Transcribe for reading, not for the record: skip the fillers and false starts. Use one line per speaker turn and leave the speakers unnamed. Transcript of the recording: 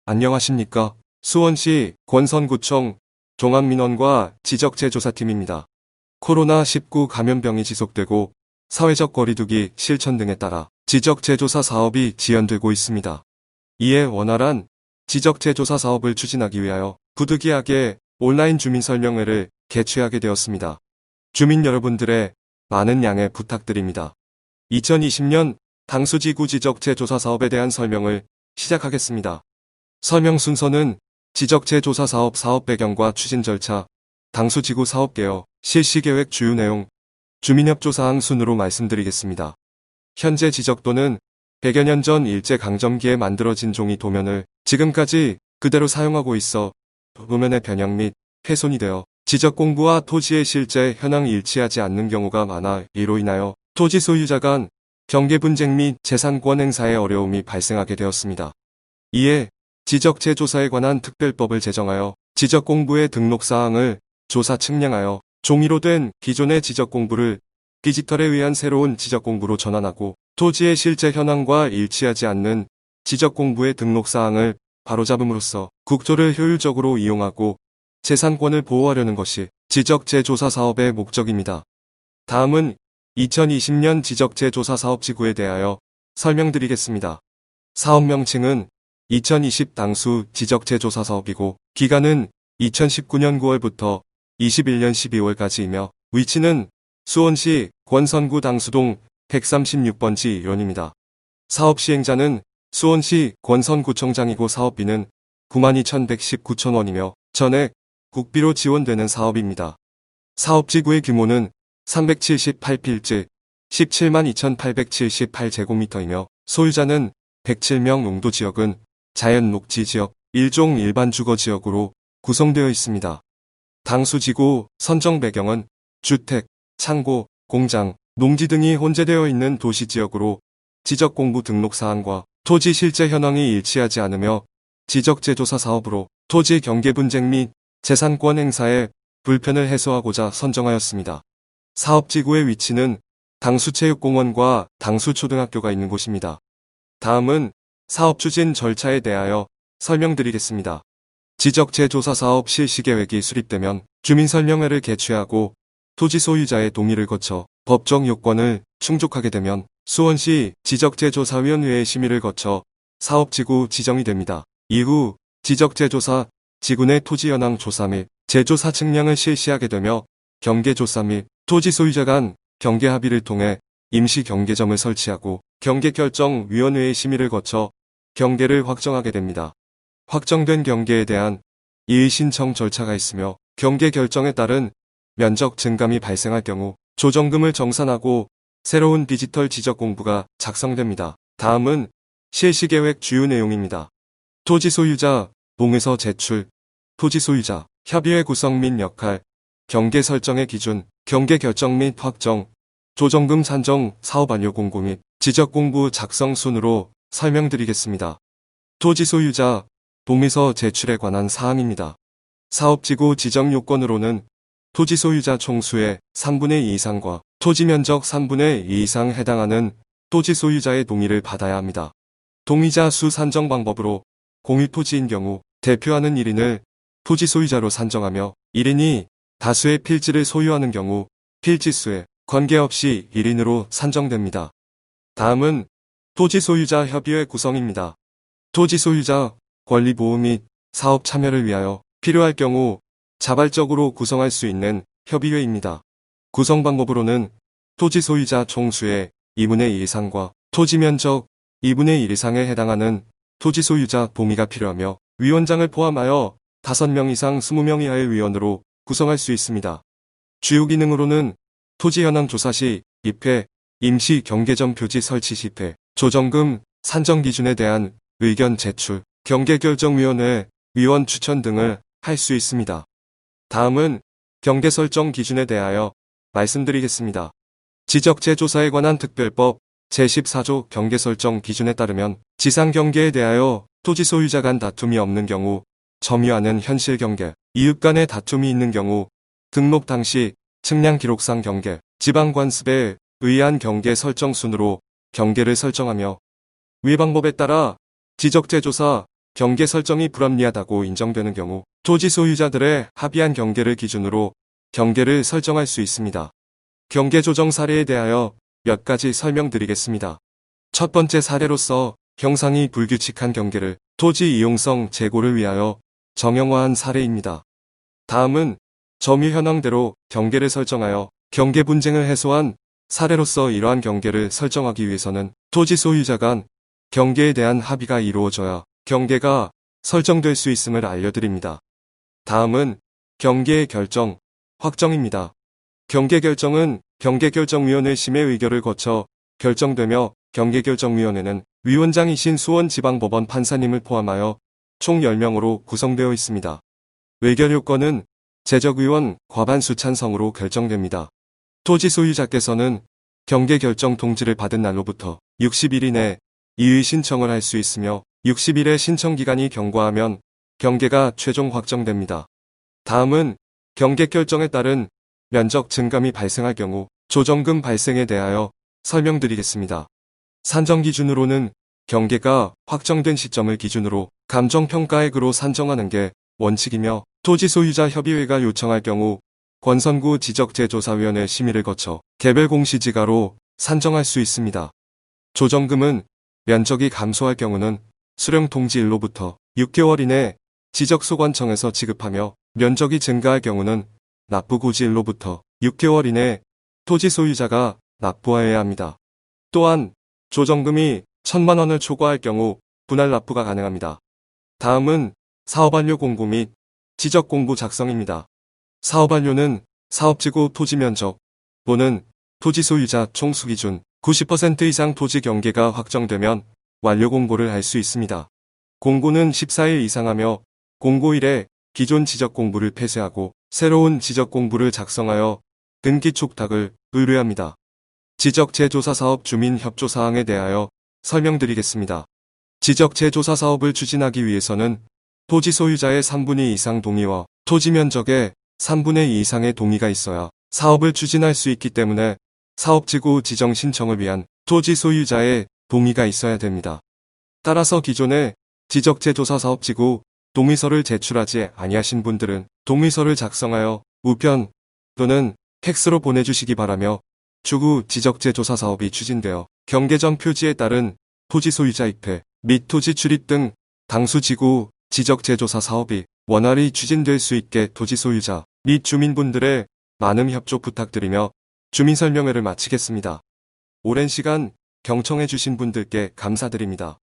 안녕하십니까. 수원시 권선구청 종합민원과 지적재조사팀입니다. 코로나19 감염병이 지속되고 사회적 거리두기 실천 등에 따라 지적재조사 사업이 지연되고 있습니다. 이에 원활한 지적재조사 사업을 추진하기 위하여 부득이하게 온라인 주민설명회를 개최하게 되었습니다. 주민 여러분들의 많은 양해 부탁드립니다. 2020년 당수지구 지적재조사 사업에 대한 설명을 시작하겠습니다. 설명 순서는 지적재조사 사업 사업 배경과 추진 절차, 당수지구 사업 개요, 실시계획 주요 내용, 주민협조사항 순으로 말씀드리겠습니다. 현재 지적도는 100여 년 전 일제강점기에 만들어진 종이 도면을 지금까지 그대로 사용하고 있어 도면의 변형 및 훼손이 되어 지적 공부와 토지의 실제 현황이 일치하지 않는 경우가 많아 이로 인하여 토지 소유자 간 경계 분쟁 및 재산권 행사에 어려움이 발생하게 되었습니다. 이에 지적재조사에 관한 특별법을 제정하여 지적공부의 등록사항을 조사 측량하여 종이로 된 기존의 지적공부를 디지털에 의한 새로운 지적공부로 전환하고 토지의 실제 현황과 일치하지 않는 지적공부의 등록사항을 바로잡음으로써 국토를 효율적으로 이용하고 재산권을 보호하려는 것이 지적재조사 사업의 목적입니다. 다음은 2020년 지적재조사 사업지구에 대하여 설명드리겠습니다. 사업 명칭은 2020 당수 지적재조사 사업이고 기간은 2019년 9월부터 21년 12월까지이며 위치는 수원시 권선구 당수동 136번지 1원입니다. 사업 시행자는 수원시 권선구청장이고 사업비는 92,119,000원이며 전액 국비로 지원되는 사업입니다. 사업지구의 규모는 378필지 172,878제곱미터이며 소유자는 107명, 용도지역은 자연녹지지역 1종 일반 주거지역으로 구성되어 있습니다. 당수지구 선정 배경은 주택, 창고, 공장, 농지 등이 혼재되어 있는 도시지역으로 지적공부 등록사항과 토지 실제 현황이 일치하지 않으며 지적재조사 사업으로 토지 경계 분쟁 및 재산권 행사에 불편을 해소하고자 선정하였습니다. 사업지구의 위치는 당수체육공원과 당수초등학교가 있는 곳입니다. 다음은 사업 추진 절차에 대하여 설명드리겠습니다. 지적재조사 사업 실시계획이 수립되면 주민설명회를 개최하고 토지 소유자의 동의를 거쳐 법정 요건을 충족하게 되면 수원시 지적재조사위원회의 심의를 거쳐 사업지구 지정이 됩니다. 이후 지적재조사 지구 내 토지 현황 조사 및 재조사 측량을 실시하게 되며 경계조사 및 토지 소유자 간 경계 합의를 통해 임시 경계점을 설치하고 경계결정위원회의 심의를 거쳐 경계를 확정하게 됩니다. 확정된 경계에 대한 이의 신청 절차가 있으며 경계 결정에 따른 면적 증감이 발생할 경우 조정금을 정산하고 새로운 디지털 지적공부가 작성됩니다. 다음은 실시계획 주요 내용입니다. 토지 소유자, 동의서 제출, 토지 소유자, 협의회 구성 및 역할, 경계 설정의 기준, 경계 결정 및 확정, 조정금 산정, 사업 완료 공고 및 지적공부 작성 순으로 설명드리겠습니다. 토지 소유자, 동의서 제출에 관한 사항입니다. 사업지구 지정 요건으로는 토지 소유자 총수의 3분의 2 이상과 토지 면적 3분의 2 이상 해당하는 토지 소유자의 동의를 받아야 합니다. 동의자 수 산정 방법으로 공유 토지인 경우 대표하는 1인을 토지 소유자로 산정하며 1인이 다수의 필지를 소유하는 경우 필지 수에 관계없이 1인으로 산정됩니다. 다음은 토지 소유자 협의회 구성입니다. 토지 소유자 권리 보호 및 사업 참여를 위하여 필요할 경우 자발적으로 구성할 수 있는 협의회입니다. 구성 방법으로는 토지 소유자 총수의 2분의 1 이상과 토지 면적 2분의 1 이상에 해당하는 토지 소유자 동의가 필요하며 위원장을 포함하여 5명 이상 20명 이하의 위원으로 구성할 수 있습니다. 주요 기능으로는 토지 현황 조사 시 입회, 임시 경계점 표지 설치 실패, 조정금, 산정 기준에 대한 의견 제출, 경계결정위원회, 위원 추천 등을 할 수 있습니다. 다음은 경계 설정 기준에 대하여 말씀드리겠습니다. 지적재조사에 관한 특별법 제14조 경계 설정 기준에 따르면 지상 경계에 대하여 토지 소유자 간 다툼이 없는 경우 점유하는 현실 경계, 이웃 간의 다툼이 있는 경우 등록 당시 측량 기록상 경계, 지방관습에 의한 경계 설정 순으로 경계를 설정하며 위 방법에 따라 지적재조사 경계 설정이 불합리하다고 인정되는 경우 토지 소유자들의 합의한 경계를 기준으로 경계를 설정할 수 있습니다. 경계 조정 사례에 대하여 몇 가지 설명드리겠습니다. 첫 번째 사례로서 형상이 불규칙한 경계를 토지 이용성 제고를 위하여 정형화한 사례입니다. 다음은 점유 현황대로 경계를 설정하여 경계 분쟁을 해소한 사례로서 이러한 경계를 설정하기 위해서는 토지 소유자 간 경계에 대한 합의가 이루어져야 경계가 설정될 수 있음을 알려드립니다. 다음은 경계의 결정, 확정입니다. 경계 결정은 경계결정위원회 심의 의결을 거쳐 결정되며 경계결정위원회는 위원장이신 수원지방법원 판사님을 포함하여 총 10명으로 구성되어 있습니다. 의결 요건은 재적의원 과반수 찬성으로 결정됩니다. 토지 소유자께서는 경계결정 통지를 받은 날로부터 60일 이내 이의 신청을 할 수 있으며 60일의 신청기간이 경과하면 경계가 최종 확정됩니다. 다음은 경계결정에 따른 면적 증감이 발생할 경우 조정금 발생에 대하여 설명드리겠습니다. 산정 기준으로는 경계가 확정된 시점을 기준으로 감정평가액으로 산정하는 게 원칙이며 토지 소유자 협의회가 요청할 경우 권선구 지적재조사위원회 심의를 거쳐 개별 공시지가로 산정할 수 있습니다. 조정금은 면적이 감소할 경우는 수령통지일로부터 6개월 이내 지적소관청에서 지급하며 면적이 증가할 경우는 납부고지일로부터 6개월 이내 토지 소유자가 납부하여야 합니다. 또한 조정금이 1,000만 원을 초과할 경우 분할 납부가 가능합니다. 다음은 사업완료 공고 및 지적공부 작성입니다. 사업완료는 사업지구 토지면적 또는 토지 소유자 총수 기준 90% 이상 토지 경계가 확정되면 완료 공고를 할 수 있습니다. 공고는 14일 이상 하며 공고일에 기존 지적공부를 폐쇄하고 새로운 지적공부를 작성하여 등기 촉탁을 의뢰합니다. 지적재조사사업 주민협조사항에 대하여 설명드리겠습니다. 지적재조사사업을 추진하기 위해서는 토지 소유자의 3분의 2 이상 동의와 토지 면적의 3분의 2 이상의 동의가 있어야 사업을 추진할 수 있기 때문에 사업지구 지정 신청을 위한 토지 소유자의 동의가 있어야 됩니다. 따라서 기존의 지적재조사사업지구 동의서를 제출하지 아니하신 분들은 동의서를 작성하여 우편 또는 팩스로 보내주시기 바라며 추후 지적재조사사업이 추진되어 경계점 표지에 따른 토지 소유자 입회 및 토지 출입 등 당수지구 지적재조사 사업이 원활히 추진될 수 있게 토지 소유자 및 주민분들의 많은 협조 부탁드리며 주민설명회를 마치겠습니다. 오랜 시간 경청해 주신 분들께 감사드립니다.